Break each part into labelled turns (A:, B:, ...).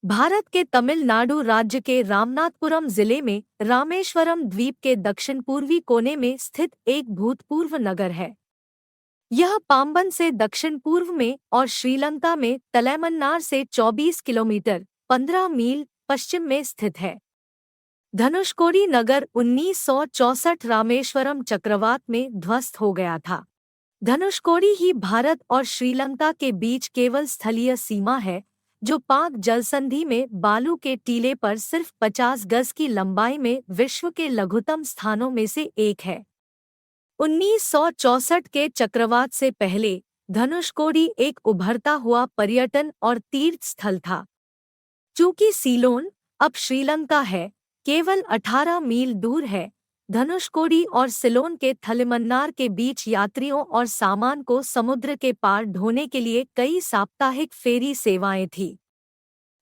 A: भारत के तमिलनाडु राज्य के रामनाथपुरम जिले में रामेश्वरम द्वीप के दक्षिण पूर्वी कोने में स्थित एक भूतपूर्व नगर है। यह पाम्बन से दक्षिण पूर्व में और श्रीलंका में तलैमन्नार से 24 किलोमीटर 15 मील पश्चिम में स्थित है। धनुषकोडी नगर 1964 रामेश्वरम चक्रवात में ध्वस्त हो गया था। धनुषकोडी ही भारत और श्रीलंका के बीच केवल स्थलीय सीमा है, जो पाक जलसंधि में बालू के टीले पर सिर्फ 50 गज की लंबाई में विश्व के लघुतम स्थानों में से एक है। 1964 के चक्रवात से पहले धनुषकोडी एक उभरता हुआ पर्यटन और तीर्थ स्थल था। चूंकि सीलोन अब श्रीलंका है, केवल 18 मील दूर है, धनुषकोडी और सिलोन के थलिमन्नार के बीच यात्रियों और सामान को समुद्र के पार ढोने के लिए कई साप्ताहिक फेरी सेवाएं थीं।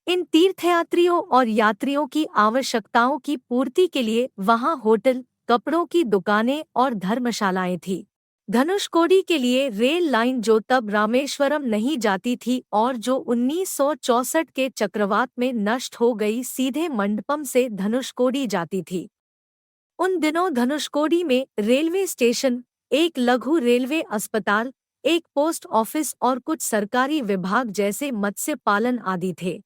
A: इन तीर्थयात्रियों और यात्रियों की आवश्यकताओं की पूर्ति के लिए वहां होटल, कपड़ों की दुकानें और धर्मशालाएं थीं। धनुषकोडी के लिए रेल लाइन जो तब रामेश्वरम नहीं जाती थी और जो 1964 के चक्रवात में नष्ट हो गई, सीधे मंडपम से धनुषकोडी जाती थी। उन दिनों धनुषकोडी में रेलवे स्टेशन, एक लघु रेलवे अस्पताल, एक पोस्ट ऑफिस और कुछ सरकारी विभाग जैसे मत्स्य पालन आदि थे।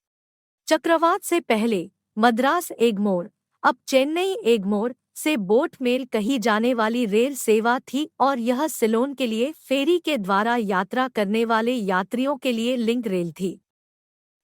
A: चक्रवात से पहले मद्रास एगमोर, अब चेन्नई एगमोर से बोट मेल कही जाने वाली रेल सेवा थी और यह सिलोन के लिए फेरी के द्वारा यात्रा करने वाले यात्रियों के लिए लिंक रेल थी।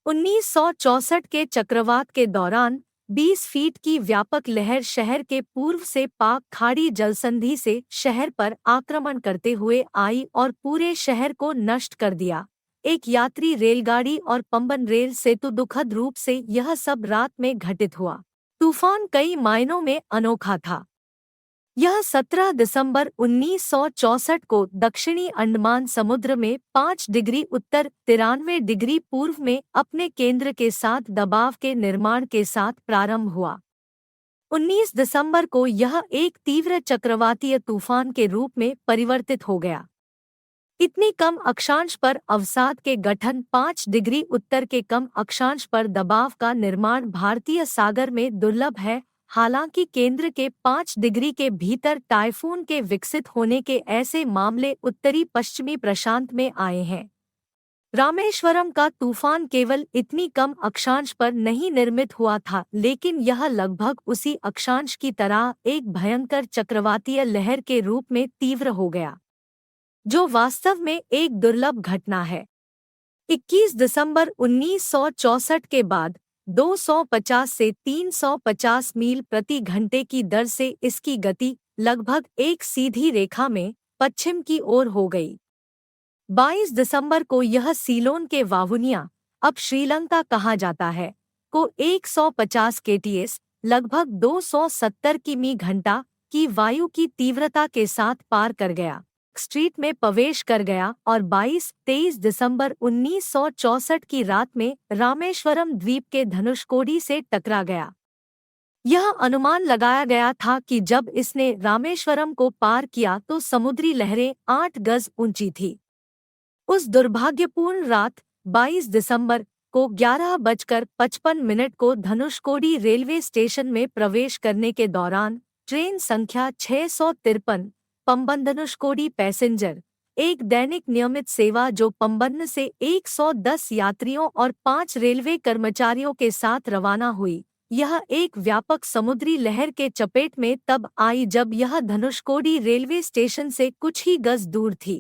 A: 1964 के चक्रवात के दौरान 20 फीट की व्यापक लहर शहर के पूर्व से पाक खाड़ी जलसंधि से शहर पर आक्रमण करते हुए आई और पूरे शहर को नष्ट कर दिया। एक यात्री रेलगाड़ी और पंबन रेल सेतु, दुखद रूप से यह सब रात में घटित हुआ। तूफान कई मायनों में अनोखा था। यह 17 दिसंबर 1964 को दक्षिणी अंडमान समुद्र में 5 डिग्री उत्तर 93 डिग्री पूर्व में अपने केंद्र के साथ दबाव के निर्माण के साथ प्रारंभ हुआ। 19 दिसंबर को यह एक तीव्र चक्रवातीय तूफान के रूप में परिवर्तित हो गया। इतनी कम अक्षांश पर अवसाद के गठन, 5 डिग्री उत्तर के कम अक्षांश पर दबाव का निर्माण भारतीय सागर में दुर्लभ है। हालांकि केंद्र के 5 डिग्री के भीतर टाइफून के विकसित होने के ऐसे मामले उत्तरी पश्चिमी प्रशांत में आए हैं। रामेश्वरम का तूफान केवल इतनी कम अक्षांश पर नहीं निर्मित हुआ था, लेकिन यह लगभग उसी अक्षांश की तरह एक भयंकर चक्रवातीय लहर के रूप में तीव्र हो गया, जो वास्तव में एक दुर्लभ घटना है। 21 दिसंबर 1964 के बाद 250 से 350 मील प्रति घंटे की दर से इसकी गति लगभग एक सीधी रेखा में पश्चिम की ओर हो गई। 22 दिसंबर को यह सीलोन के वावुनिया, अब श्रीलंका कहा जाता है, को 150 kts लगभग 270 किमी घंटा की वायु की तीव्रता के साथ पार कर गया, स्ट्रीट में प्रवेश कर गया और 22-23 दिसंबर 1964 की रात में रामेश्वरम द्वीप के धनुषकोडी से टकरा गया। यह अनुमान लगाया गया था कि जब इसने रामेश्वरम को पार किया तो समुद्री लहरें 8 गज ऊंची थी। उस दुर्भाग्यपूर्ण रात 22 दिसंबर को 11:55 को धनुषकोडी रेलवे स्टेशन में प्रवेश करने के दौरान ट्रेन संख्या 653 पंबन धनुषकोडी पैसेंजर, एक दैनिक नियमित सेवा जो पंबन से 110 यात्रियों और 5 रेलवे कर्मचारियों के साथ रवाना हुई, यह एक व्यापक समुद्री लहर के चपेट में तब आई जब यह धनुषकोडी रेलवे स्टेशन से कुछ ही गज दूर थी।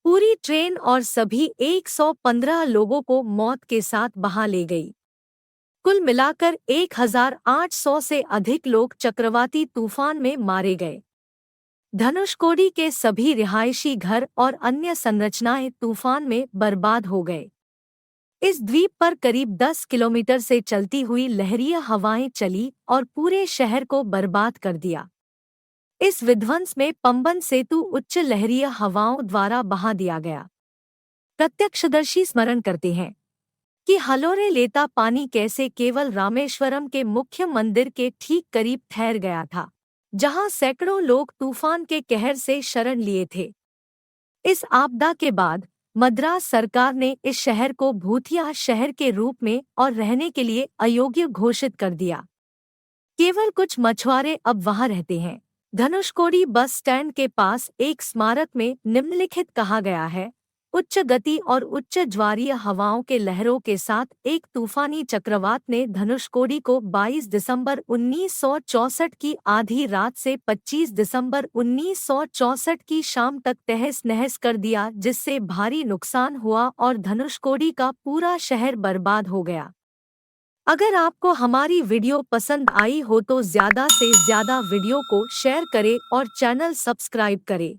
A: पूरी ट्रेन और सभी 115 लोगों को मौत के साथ बहा ले गई। कुल मिलाकर 1800 से अधिक लोग चक्रवाती तूफान में मारे गए। धनुषकोडी के सभी रिहायशी घर और अन्य संरचनाएं तूफान में बर्बाद हो गए। इस द्वीप पर करीब 10 किलोमीटर से चलती हुई लहरीय हवाएं चली और पूरे शहर को बर्बाद कर दिया। इस विध्वंस में पंबन सेतु उच्च लहरीय हवाओं द्वारा बहा दिया गया। प्रत्यक्षदर्शी स्मरण करते हैं कि हलोरे लेता पानी कैसे केवल रामेश्वरम के मुख्य मंदिर के ठीक करीब ठहर गया था, जहां सैकड़ों लोग तूफान के कहर से शरण लिए थे। इस आपदा के बाद मद्रास सरकार ने इस शहर को भूतिया शहर के रूप में और रहने के लिए अयोग्य घोषित कर दिया। केवल कुछ मछुआरे अब वहां रहते हैं। धनुषकोडी बस स्टैंड के पास एक स्मारक में निम्नलिखित कहा गया है, उच्च गति और उच्च ज्वारीय हवाओं के लहरों के साथ एक तूफानी चक्रवात ने धनुषकोडी को 22 दिसंबर 1964 की आधी रात से 25 दिसंबर 1964 की शाम तक तहस नहस कर दिया, जिससे भारी नुकसान हुआ और धनुषकोडी का पूरा शहर बर्बाद हो गया। अगर आपको हमारी वीडियो पसंद आई हो तो ज़्यादा से ज़्यादा वीडियो को शेयर करें और चैनल सब्सक्राइब करें।